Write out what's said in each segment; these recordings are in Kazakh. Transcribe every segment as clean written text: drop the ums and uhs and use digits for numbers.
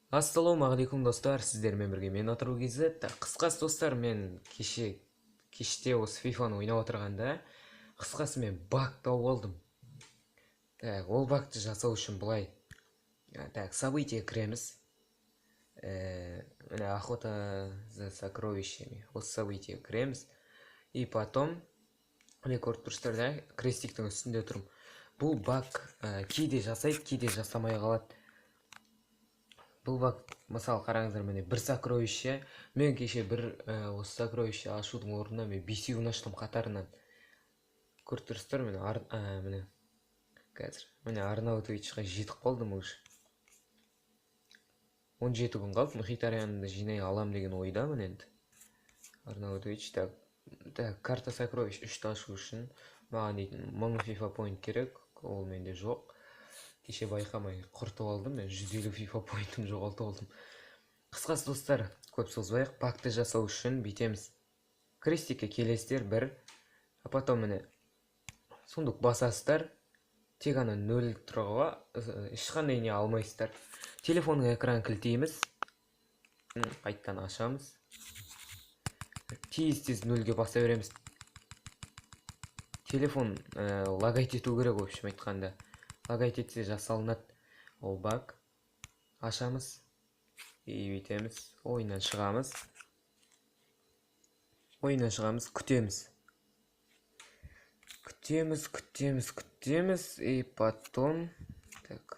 Ассалаумағалейкум достар, сіздермен бірге мен Атырау KZ. Қысқасы достар, мен кеште осы FIFA-ны ойнап отырғанда, қысқасы мен баг тауып алдым. Ол багты жасау үшін былай. Событие кіреміз. Міне охота за сокровищами. Осы событие кіреміз. И потом, міне көріп тұрсыздар да, крестиктің үстінде тұрмын. Бұл баг кейде жасайды, кейде жасамай қалады. Бұл баг, мысалы қараңыздар, міне бір сокровище, мен кеше бір осы сокровище ашудың орнына мен бесеуін аштым қатарынан. Көріп тұрсыздар, міне қазір міне Арнаутовичқа жетіп қалдым уже. 17 күн қалды, мұхитарианды жинай алам деген ойдамын енді. Арнаутович, так, карта сокровищ 3-ті ашу үшін маған дейтін 1000 FIFA point керек, ол менде жоқ. Кеше байқамай құртып алдым, мен 150 FIFA поинтім жоғалтып алдым. Қысқасы достар, көп созбайық, багты жасау үшін бүйтеміз. Крестикке келесіздер бір, потом міне сундук басасыздар, тек ана 0 тұрғыға ешқандай не алмайсыздар. Телефонның экран кілтейміз, қайттан ашамыз, тез 0-ге баса береміз. Телефон лагайт ету керек, в общем айтқанда. Лагайт етсе жасалынады ол баг. Ашамыз и бүйтеміз, ойыннан шығамыз, күтеміз, и потом, так,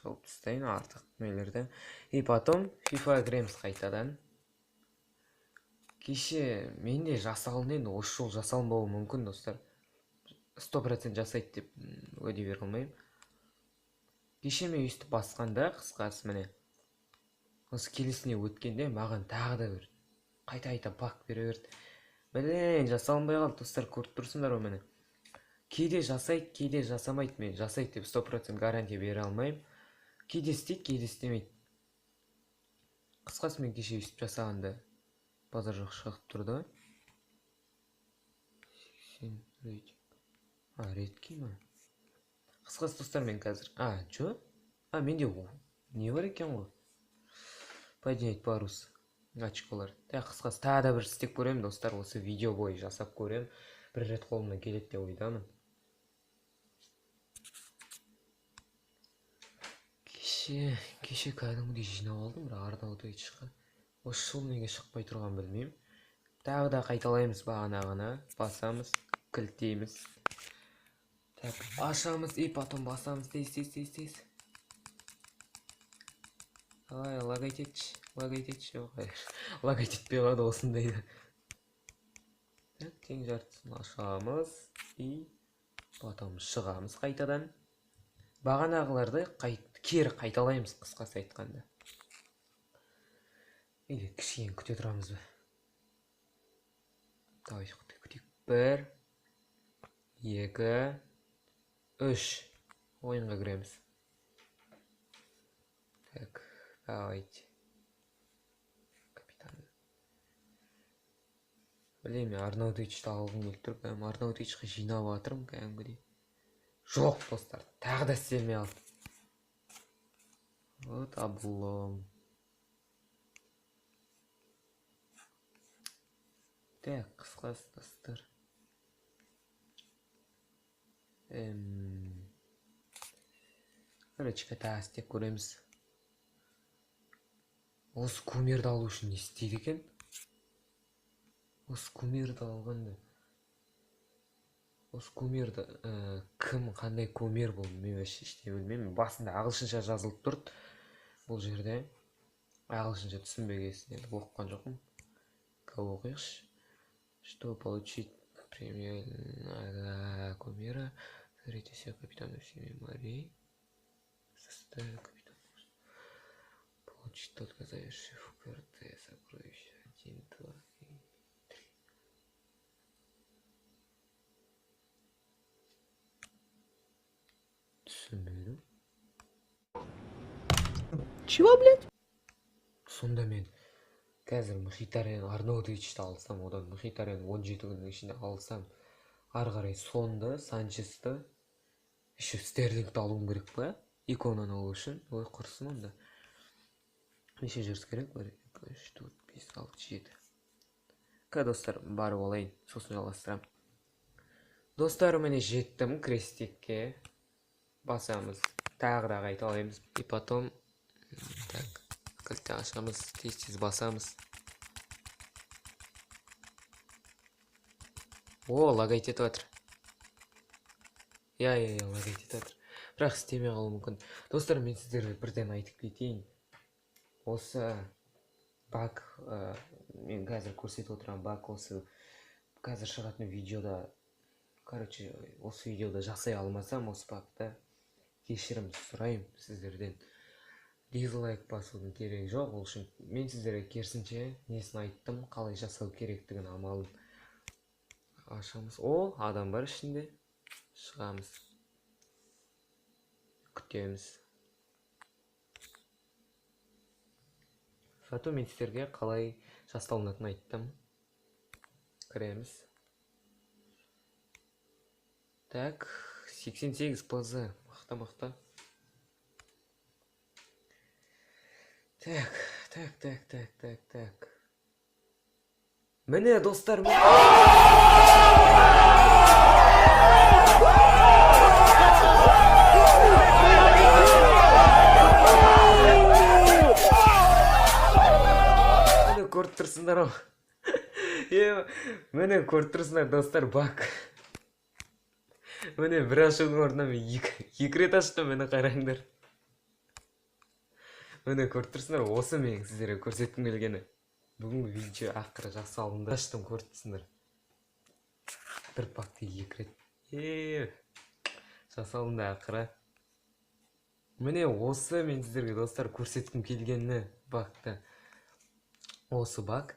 жауып тастайын артық нелерді, и потом FIFA кіреміз қайтадан. Кеше менде жасалын, енді осы жол жасалынбауы мүмкін достар, 100% жасайды деп уәде бере алмаймын. Кеше мен өйстіп басқанда, қысқасы міне осы келесіне өткенде маған тағы да бір қайта баг бере берді. Блин, жасалынбай қалды достар, көріп тұрсыңдар ғой міне. Кейде жасайды, кейде жасамайды. Мен жасайды деп 100% гарантия бере алмаймын. Кейде істейді, кейде істемейді. Қысқасы мен кеше өйстіп жасағанда базар жоқ шығып тұрды. 80 рейтинг. Редкий ма? Қысқасы достар, мен қазір... Чё? Менде не бар екен ғой? Поднять парус очколар. Қысқасы тағы да бір істеп көремін достар, осы видео бойы жасап көремін. Бір рет қолымнан келеді деп ойдамын. Кеше кәдімгідей жинап алдым, бірақ Арнаутовичқа. Осы жол неге шықпай тұрған білмеймін. Тағы да қайталаймыз бағанағыны. Басамыз, кілтейміз. Так, ашамыз и потом басамыз. Тез. Давай, лагайт етші. Лагайт етпей қалады осындайда. Так, тең жартысын ашамыз и потом шығамыз қайтадан. Бағанағыларды кері қайталаймыз, қысқасы айтқанда. Или кішкене күте тұрамыз ба? Давай, күтейік. 1, 2, 3. Ойынға кіреміз. Так, давайте. Капитан. Білейм, Арнаутовичті алғым келіп тұр. Арнаутовичқа жинап атырым кәдімгідей. Жоқ, достар, тағы да істелмей алды. Вот облом. Так, қысқасы достар. Короче, тағы істеп көреміз. Осы кумирді алу үшін не істейді екен? Осы кумирді алғанда. Осы кумирді кім, қандай кумир бұл, мен ештеңе білмеймін. Басында ағылшынша жазылып тұрды. Бұл жерде ағылшынша түсінбегесін енді оқыған жоқпын. Оқиықшы. Что получить премиального кумира? Смотрите себя капитану семи морей. Составе капитана. Получить только завершив КРТ сокровища 1, 2 и 3. Түсінбедім. Чего, блядь? Сонда мен қазір Мұхитариан Арнаутовичті алсам, одан Мұхитариан 17 күннің ішінде алсам, ары қарай Сонды, Санчесті, еще Стерлингті алуым керек па? Иконаны алу үшін. Ой, құрсын онда. неше жүріс керек? 1 2 3 4 5 6 7. Ка достар, барып алайын, сосын жалғастырамын. Достар, міне жеттім крестикке. Басамыз, тағы да қайта алайымыз. И потом так, кілтті ашамыз, тез басамыз. О, лагайт етіп жатыр. Я, лагайт етіп жатыр. Бірақ істемей қалуы мүмкін. Достар, мен сіздерге бірден айтып кетейін. Осы баг, мен қазір көрсетіп отырған баг, осы қазір шығатын видеода, короче, осы видеода жасай алмасам, осы багта кешірім сұраймын сіздерден. Дизлайк басудың керегі жоқ. Ол үшін мен сіздерге керісінше несін айттым, қалай жасау керектігін амалын. Ашамыз. О, адам бар ішінде. Шығамыз. Күтеміз. Фату, мен сіздерге қалай жасалынатынын айттым. Кіреміз. Так, 88 пз. Мақта. Так. Міне, достар, көріп тұрсыңдар ау. Міне көріп тұрсыңдар, достар, бак. Міне бір ашудың орнына мен екі рет аштым, мені қараңдар. Міне көріп тұрсыңдар, осы мен сіздерге көрсеткім келгені. Бүгінгі видео ақыры жасалынды. Аштым, көріп тұрсыңдар. Бір бакты екі рет. Жасалынды ақыры. Міне осы мен сіздерге, достар, көрсеткім келгені бакты. Осы бак.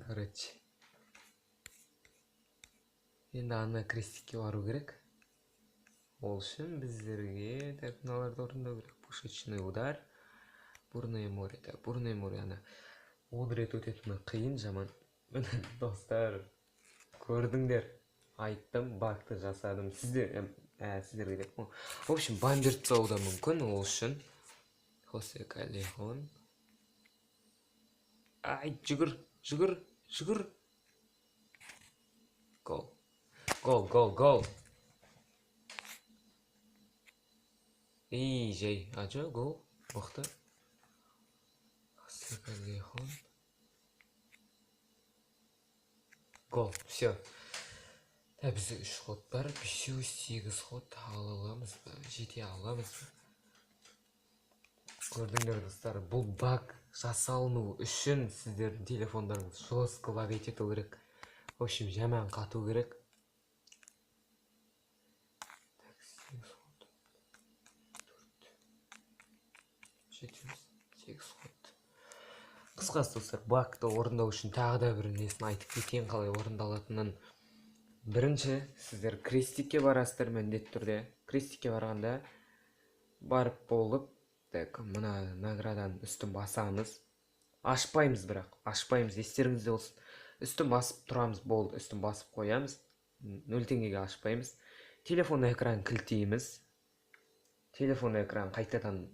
Короче. Енді ана крестикке бару керек. Ол үшін біздерге мыналарды орындау керек. Пушечный удар. Бурное море. Так, бурное море. Ана одрет өтетіні қиын, жаман. Міне, достар, көрдіңдер. Айттым, бакты жасадым. Сіздерге деп. В общем, бамберт тұсау да мүмкін. Ол үшін Хосе Каллехон. Ай, жүгір. Гол. И, жай. Ажо, гол. Оқты. Хосе Каллехон. Гол, все. Бізде 3 ход бар, 5-8 ход аламыз, жете аламыз. Көрдіңдер, достар, бұл баг жасалыну үшін сіздердің телефондарыңыз жестко лагать ету керек. В общем, жаман қату керек. Так, 8 ход. 8 ход. Қысқасы, достар, багты орындау үшін тағы да бір несін айтып кетейін, қалай орындалатынын. Бірінші, сіздер крестикке барасыздар міндетті түрде. Крестикке барғанда барып болып, так, мына награданың үстін басамыз. Ашпаймыз, бірақ ашпаймыз, естеріңізде болсын. Үстін басып тұрамыз, болды, үстін басып қоямыз. 0 теңгеге ашпаймыз. Телефон экран кілтейміз. Телефон экран қайтадан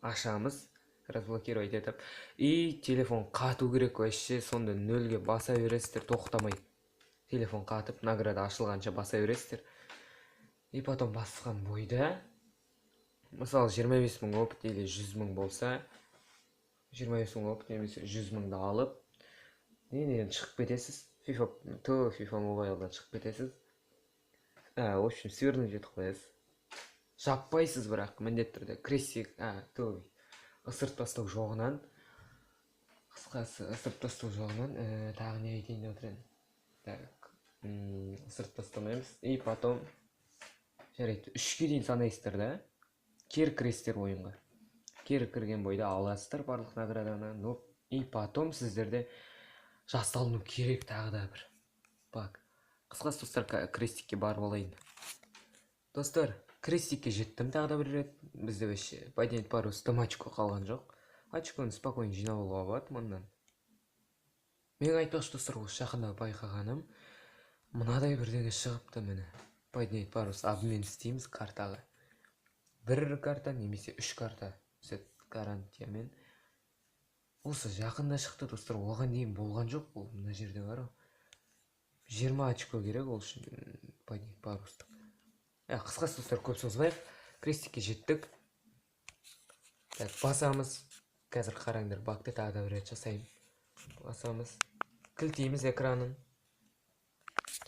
ашамыз. Разблокировать етіп. И телефон қату керек, вообще сонда 0-ге баса бересіздер, тоқтамай. Телефон қатып, награда ашылғанша баса бересіздер. И потом басқан бойда, мысалы 25 000 опыт или 100 000 болса, 25 000 опыт немесе 100 000-ды алып, неден шығып кетесіз. FIFA Mobile'дан шығып кетесіз. В общем, свернуть етіп қоясыз. Жаппайсыз, бірақ міндетті түрде крестик, ысырып тастау жоғынан, қысқасы ысырып тастау жоғынан, тағы не айтайын деп отырын. Так, ысырып тастамаймыз. И потом, жарайды, 3-ке дейін санайсыздар да, кері кіресіздер ойынға. Кері кірген бойда аласыздар барлық награданы. И потом сіздерде жасалыну керек тағы да бір. Бак, қысқасы, достар, крестикке барып алайын. Достар, крестикке жеттім тағы да бір рет. Бізде вообще поднять пару 100 очко қалған жоқ. Очконы спокойно жинап алуға болады мұндан. Мен айтпақшы, достар, осы жақында байқағаным, мынадай бірдеңе шығыпты міне. Поднять парус обмен істейміз картаға. 1 карта немесе 3 карта. Сөйт гарантиямен осы жақында шықты достар, оған дейін болған жоқ. Бұл мына жерде бар 20 очко керек ол үшін поднять парустық. Қысқасы достар, көп созбайық, крестикке жеттік. Так, басамыз. Қазір қараңдар, бакты тағы да бір рет жасайын. Басамыз, кілтейміз экранын,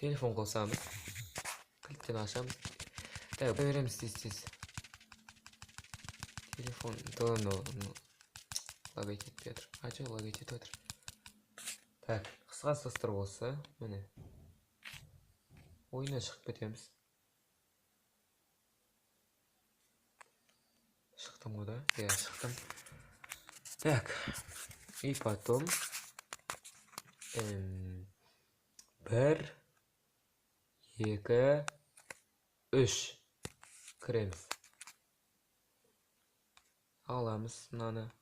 телефон қосамыз, кілттен ашамыз. Так, береміз тез. Телефон лагай кетіп жатыр. Ачы лагай кетіп жатыр. Так, қысқасы достар осы, міне. Ойына шығып кетеміз. Шықтым ғой да? Шықтым. Так, и потом 1, 2, 3 кіреміз. Аламыз мынаны.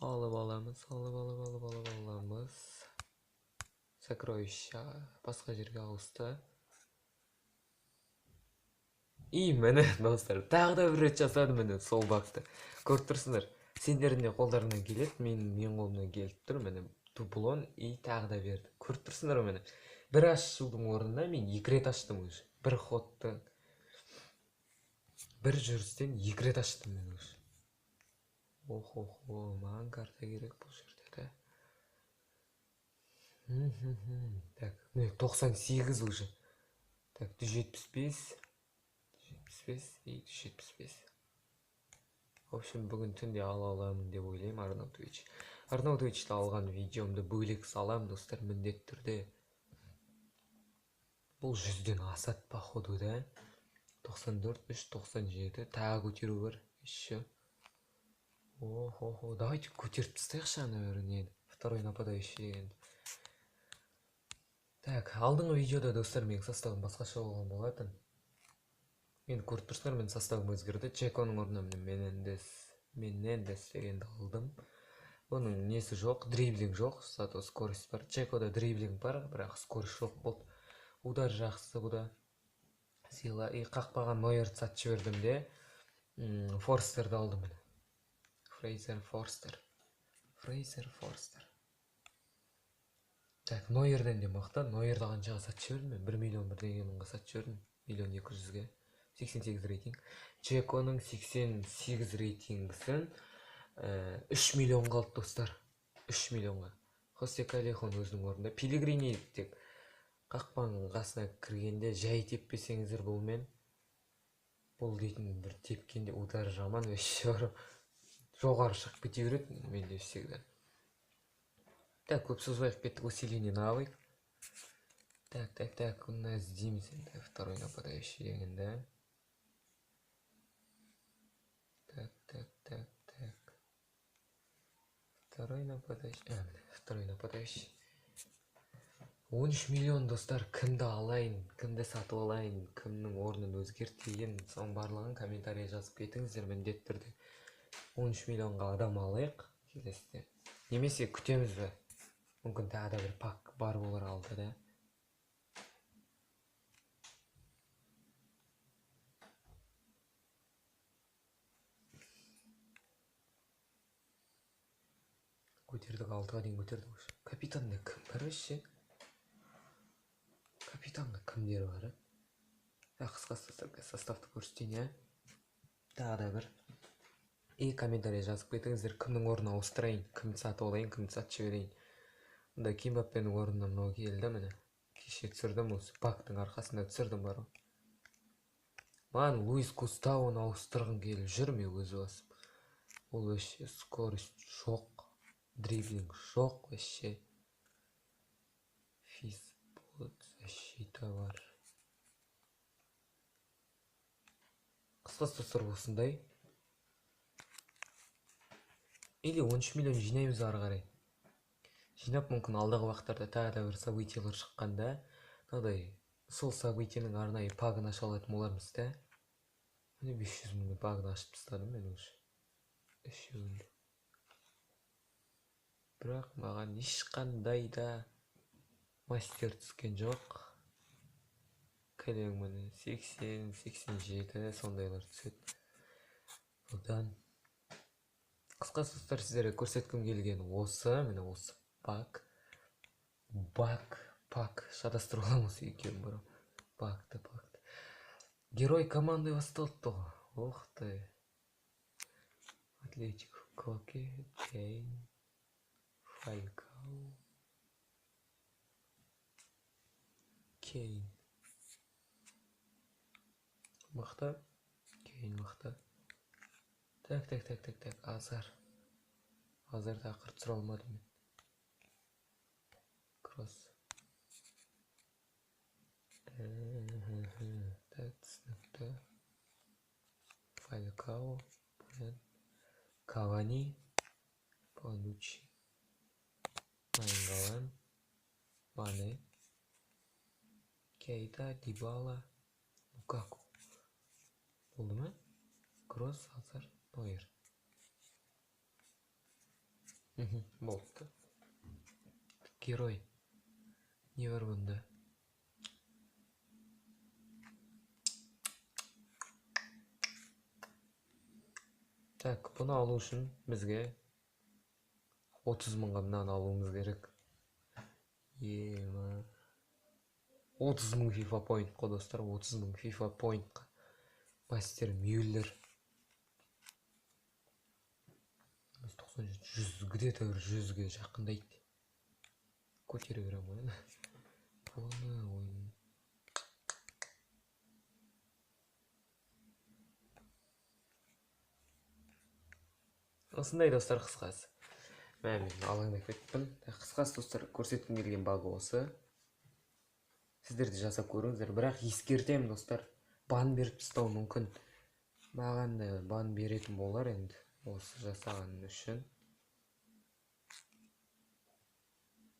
Алып аламыз. Сокровища басқа жерге ауысты. И міне достар, тағы да бір рет жасадым міне сол бакты. Көріп тұрсыңдар, сендердің де қолдарынан келеді, мен қолымнан келіп тұр, міне дуплон и тағы да берді. Көріп тұрсыңдар міне. Бір ашудың орнына мен 2 рет аштым уже. Бір ходты, бір жүрістен 2 рет аштым мен уже. Охо, маған карта керек бұл жерде де. Так, 98 уже. Так, 175 и 175. В общем, бүгін түнде аламын деп ойлаймын Арнау Twitch. Арнау Twitch'та алған видеомды бөлек салам достар, міндетті түрде. Бұл 100-ден асады походу да. 94, 3, 97, тағы көтеру бар. Еще. Охо, давайте көтеріп тастайықшы наверное. Второй нападающий. Так, алдыңғы видеода достар менің составым басқаша болған болатын. Енді көріп тұрсыңдар, мен составым өзгерді. Чеконың орнына Менендес дегенді алдым. Оның несі жоқ, дриблинг жоқ, зато скорость бар. Чекода дриблинг бар, бірақ скорость жоқ болды. Удар жақсы бұда. Сила и қақпаған Нойерді сатып жібердім де. Форстерді алдым. Фрейзер Форстер. Так, Нойерден де мақта. Нойерді қаншаға сатып жібердім мен? 1 миллион бірдеңе мыңға сатып жібердім. 1 200 000-ге. 88 рейтинг. Чеконың 88 рейтингісін 3 миллион қалды достар. 3 миллионға. Хосе Калехон өзінің орнында. Пилигрини тек қақпаның қасына кіргенде жай теппесеңіздер бұл мен. Бұл дейтін бір тепкенде удар жаман өші жоғары шығып кете береді менде всегда. Так, көп созбайық, кеттік усиление навык. Так, у нас іздейміз енді второй нападающий дегенде. Так. Второй нападающий. 13 миллион достар, кімді алайын, кімді сатып алайын, кімнің орнын өзгертейін, соның барлығын комментария жазып кетіңіздер, міндетті түрде. 13 миллионға адам алайық келесіде. Немесе күтеміз бе? Мүмкін тағы да бір пак бар болар алды да. Көтердік, 6-ға дейін көтердік. Капитанда кім бар өші? Капитанға кімдер бар? Қысқасы составты көрсетейін. Тағы да бір. И комментария жазып кетіңіздер, кімнің орнына ауыстырайын, кімді сатып алайын, кімді сатып жіберейін. Мұнда Кимбаппенің орнына мынау келді міне. Кеше түсірдім, осы пактың арқасында түсірдім бар. Маған Луис Густавоны ауыстырғым келіп жүрме өзі басып. Ол өше скорость жоқ, дриблинг жоқ өше. Физболт, защита бар. Қысқасы достар осындай. Или 13 миллион жинаймыз ары қарай. Жинап мүмкін алдағы уақыттарда тағы да бір событиялар шыққанда, сол событияның арнайы пагын аша алатын болармыз да. Міне 500 000 пагын ашып тастадым мен уже. Үшеуінде. Бірақ маған ешқандай да мастер түскен жоқ. Кәлең міне 80, 87 сондайлар түседі. Одан Қысқасы достар, сіздерге көрсеткім келген осы, міне осы пак шатастырып аламыз екеуін бұрын. Пакты. Герой команды басталды. Ух ты. Атлетико, Коке, Кейн, Фалькау, Кейн. Мықты. Кейн мықты. Так. Азар ақыры түсіре алмадым мен. Кросс. Так, түсінікті. Фалькау. Кавани. Панучи. Наинггалан. Мане. Кейта, Дибала, Лукаку. Болды ма? Кросс, Азар, Нойер. Болды. Герой. Не бар бұнда? Так, бұны алу үшін бізге 30 мыңға мынаны алуымыз керек. 30 мың FIFA point қой достар, 30 мың FIFA point-қа. Мастер Мюллер. 100 где-то бір 100-ге жақындайды. Көтере берем ғой. Оны ойын. Осындай достар, қысқасы. Мен алаңдап кеттім. Қысқасы достар, көрсеткім келген багы осы. Сіздерді жасап көріңіздер, бірақ ескертемін достар, бан беріп тастауы мүмкін. Маған да бан беретін болар енді осы жасаған үшін.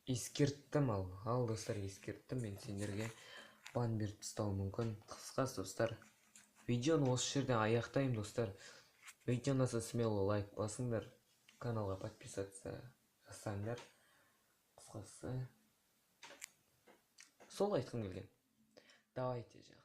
Ескерттім ал достар, ескерттім мен сендерге, бан беріп тастауы мүмкін. Қысқасы достар, видеоны осы жерден аяқтаймын достар. Видео ұнаса смело лайк басыңдар, каналға подписаться жасаңдар. Қысқасы сол айтқым келген. Давайте же.